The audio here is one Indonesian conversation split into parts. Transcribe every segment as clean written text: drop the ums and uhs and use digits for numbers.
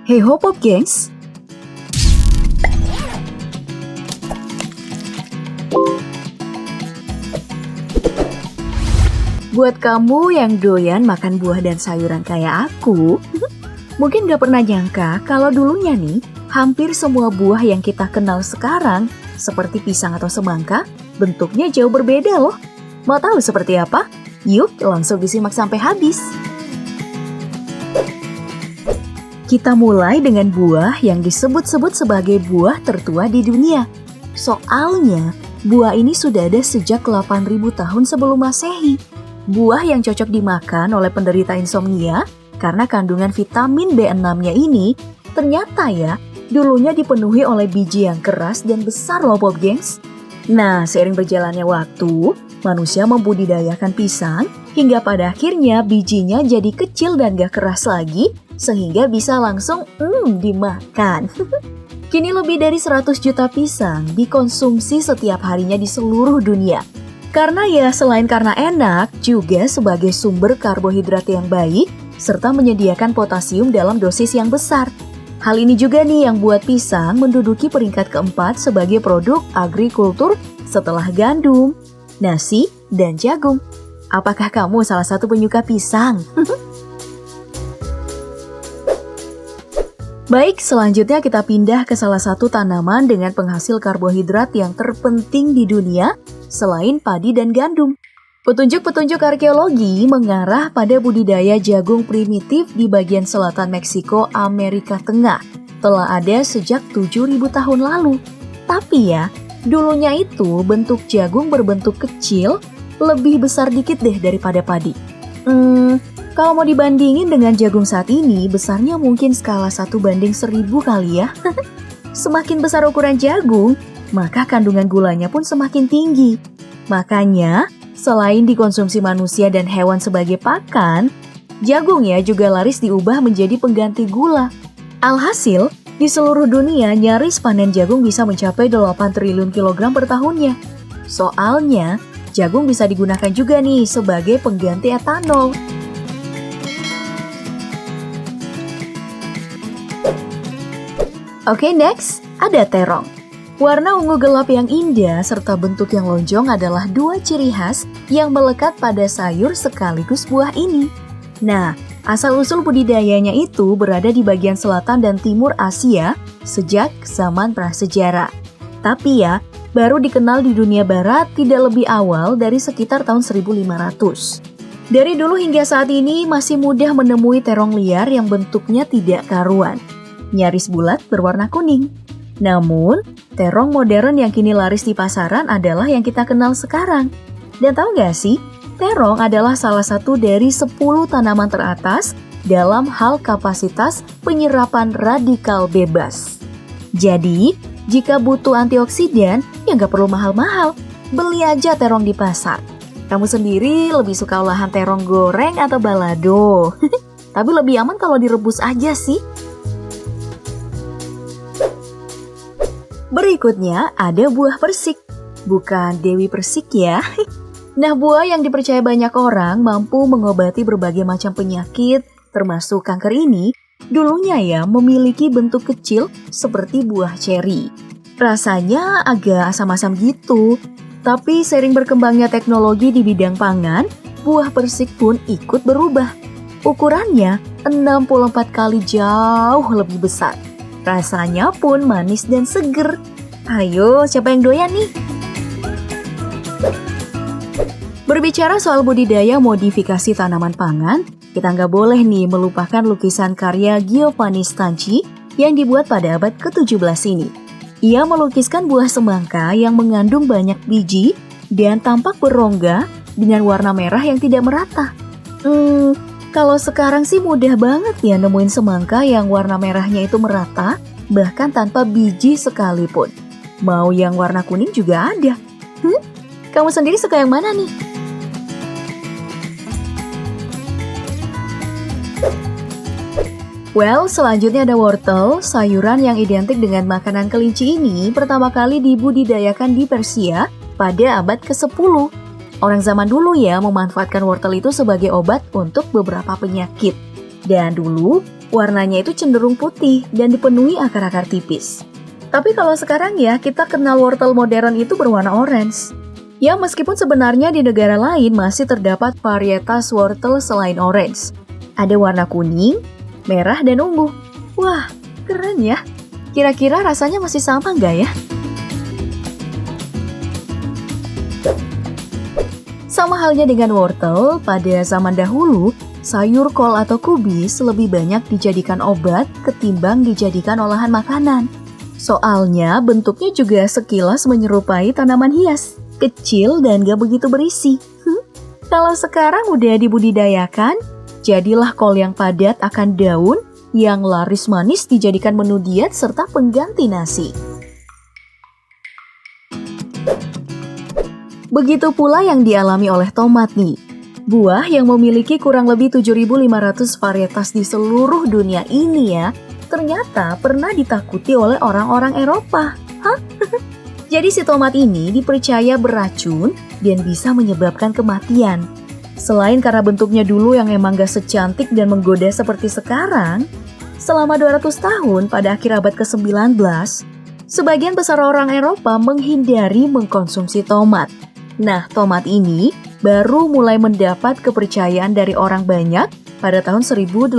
Hey ho Pop gengs! Buat kamu yang doyan makan buah dan sayuran kayak aku, mungkin gak pernah nyangka kalau dulunya nih, hampir semua buah yang kita kenal sekarang, seperti pisang atau semangka, bentuknya jauh berbeda loh. Mau tahu seperti apa? Yuk langsung disimak sampai habis. Kita mulai dengan buah yang disebut-sebut sebagai buah tertua di dunia. Soalnya, buah ini sudah ada sejak 8.000 tahun sebelum Masehi. Buah yang cocok dimakan oleh penderita insomnia karena kandungan vitamin B6-nya ini ternyata ya dulunya dipenuhi oleh biji yang keras dan besar loh Pop gengs. Nah, seiring berjalannya waktu, manusia membudidayakan pisang hingga pada akhirnya bijinya jadi kecil dan gak keras lagi sehingga bisa langsung dimakan. Kini lebih dari 100 juta pisang dikonsumsi setiap harinya di seluruh dunia. Karena ya selain karena enak, juga sebagai sumber karbohidrat yang baik, serta menyediakan potasium dalam dosis yang besar. Hal ini juga nih yang buat pisang menduduki peringkat keempat sebagai produk agrikultur setelah gandum, nasi, dan jagung. Apakah kamu salah satu penyuka pisang? Baik, selanjutnya kita pindah ke salah satu tanaman dengan penghasil karbohidrat yang terpenting di dunia selain padi dan gandum. Petunjuk-petunjuk arkeologi mengarah pada budidaya jagung primitif di bagian selatan Meksiko, Amerika Tengah. Telah ada sejak 7.000 tahun lalu. Tapi ya, dulunya itu bentuk jagung berbentuk kecil, lebih besar dikit deh daripada padi. Kalau mau dibandingin dengan jagung saat ini, besarnya mungkin skala 1:1000 kali ya. Semakin besar ukuran jagung, maka kandungan gulanya pun semakin tinggi. Makanya, selain dikonsumsi manusia dan hewan sebagai pakan, jagung ya juga laris diubah menjadi pengganti gula. Alhasil, di seluruh dunia nyaris panen jagung bisa mencapai 8 triliun kilogram per tahunnya. Soalnya, jagung bisa digunakan juga nih sebagai pengganti etanol. Oke, next, ada terong. Warna ungu gelap yang indah serta bentuk yang lonjong adalah dua ciri khas yang melekat pada sayur sekaligus buah ini. Nah, asal-usul budidayanya itu berada di bagian selatan dan timur Asia sejak zaman prasejarah. Tapi ya, baru dikenal di dunia barat tidak lebih awal dari sekitar tahun 1500. Dari dulu hingga saat ini masih mudah menemui terong liar yang bentuknya tidak karuan. Nyaris bulat berwarna kuning. Namun, terong modern yang kini laris di pasaran adalah yang kita kenal sekarang. Dan tahu gak sih, terong adalah salah satu dari 10 tanaman teratas dalam hal kapasitas penyerapan radikal bebas. Jadi, jika butuh antioksidan, ya gak perlu mahal-mahal. Beli aja terong di pasar. Kamu sendiri lebih suka olahan terong goreng atau balado? Tapi lebih aman kalau direbus aja sih. Berikutnya ada buah persik, bukan Dewi Persik ya. Nah, buah yang dipercaya banyak orang mampu mengobati berbagai macam penyakit, termasuk kanker ini, dulunya ya memiliki bentuk kecil seperti buah ceri. Rasanya agak asam-asam gitu, tapi seiring berkembangnya teknologi di bidang pangan, buah persik pun ikut berubah. Ukurannya 64 kali jauh lebih besar. Rasanya pun manis dan seger. Ayo, siapa yang doyan nih? Berbicara soal budidaya modifikasi tanaman pangan, kita nggak boleh nih melupakan lukisan karya Giovanni Stanchi yang dibuat pada abad ke-17 ini. Ia melukiskan buah semangka yang mengandung banyak biji dan tampak berongga dengan warna merah yang tidak merata. Kalau sekarang sih mudah banget ya nemuin semangka yang warna merahnya itu merata, bahkan tanpa biji sekalipun. Mau yang warna kuning juga ada. Kamu sendiri suka yang mana nih? Well, selanjutnya ada wortel, sayuran yang identik dengan makanan kelinci ini pertama kali dibudidayakan di Persia pada abad ke-10. Orang zaman dulu ya memanfaatkan wortel itu sebagai obat untuk beberapa penyakit. Dan dulu, Warnanya itu cenderung putih dan dipenuhi akar-akar tipis. Tapi kalau sekarang ya, kita kenal wortel modern itu berwarna orange. Ya, meskipun sebenarnya di negara lain masih terdapat varietas wortel selain orange. Ada warna kuning, merah, dan ungu. Wah, keren ya. Kira-kira rasanya masih sama nggak ya? Sama halnya dengan wortel, pada zaman dahulu, sayur kol atau kubis lebih banyak dijadikan obat ketimbang dijadikan olahan makanan. Soalnya bentuknya juga sekilas menyerupai tanaman hias, kecil dan gak begitu berisi. Kalau sekarang udah dibudidayakan, jadilah kol yang padat akan daun, yang laris manis dijadikan menu diet serta pengganti nasi. Begitu pula yang dialami oleh tomat nih. Buah yang memiliki kurang lebih 7.500 varietas di seluruh dunia ini ya, ternyata pernah ditakuti oleh orang-orang Eropa. Hah? Jadi si tomat ini dipercaya beracun dan bisa menyebabkan kematian. Selain karena bentuknya dulu yang emang gak secantik dan menggoda seperti sekarang, selama 200 tahun pada akhir abad ke-19, sebagian besar orang Eropa menghindari mengkonsumsi tomat. Nah, tomat ini baru mulai mendapat kepercayaan dari orang banyak pada tahun 1880.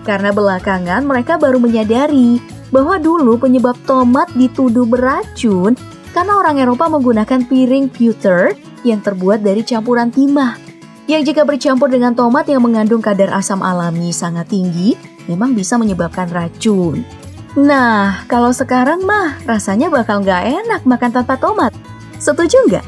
Karena belakangan mereka baru menyadari bahwa dulu penyebab tomat dituduh beracun karena orang Eropa menggunakan piring pewter yang terbuat dari campuran timah. Yang jika bercampur dengan tomat yang mengandung kadar asam alami sangat tinggi, memang bisa menyebabkan racun. Nah, kalau sekarang mah rasanya bakal nggak enak makan tanpa tomat. Setuju nggak?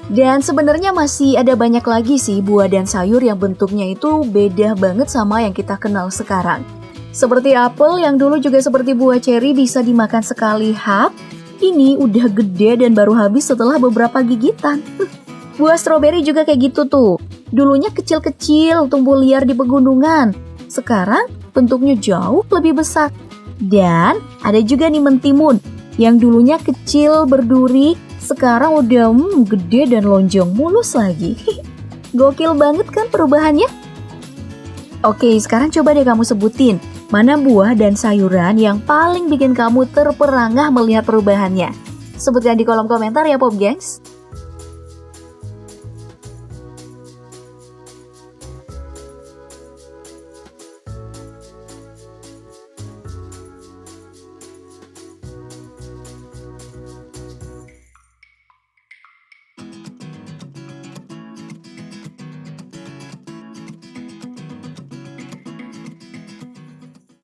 Dan sebenarnya masih ada banyak lagi sih buah dan sayur yang bentuknya itu beda banget sama yang kita kenal sekarang. Seperti apel yang dulu juga seperti buah ceri bisa dimakan sekali hap, ini udah gede dan baru habis setelah beberapa gigitan. Buah stroberi juga kayak gitu tuh. Dulunya kecil-kecil, tumbuh liar di pegunungan. Sekarang bentuknya jauh lebih besar. Dan ada juga nih mentimun, yang dulunya kecil berduri, sekarang udah gede dan lonjong mulus lagi. Gokil banget kan perubahannya? Oke, sekarang coba deh kamu sebutin, mana buah dan sayuran yang paling bikin kamu terperangah melihat perubahannya? Sebutkan di kolom komentar ya Pop Gengs.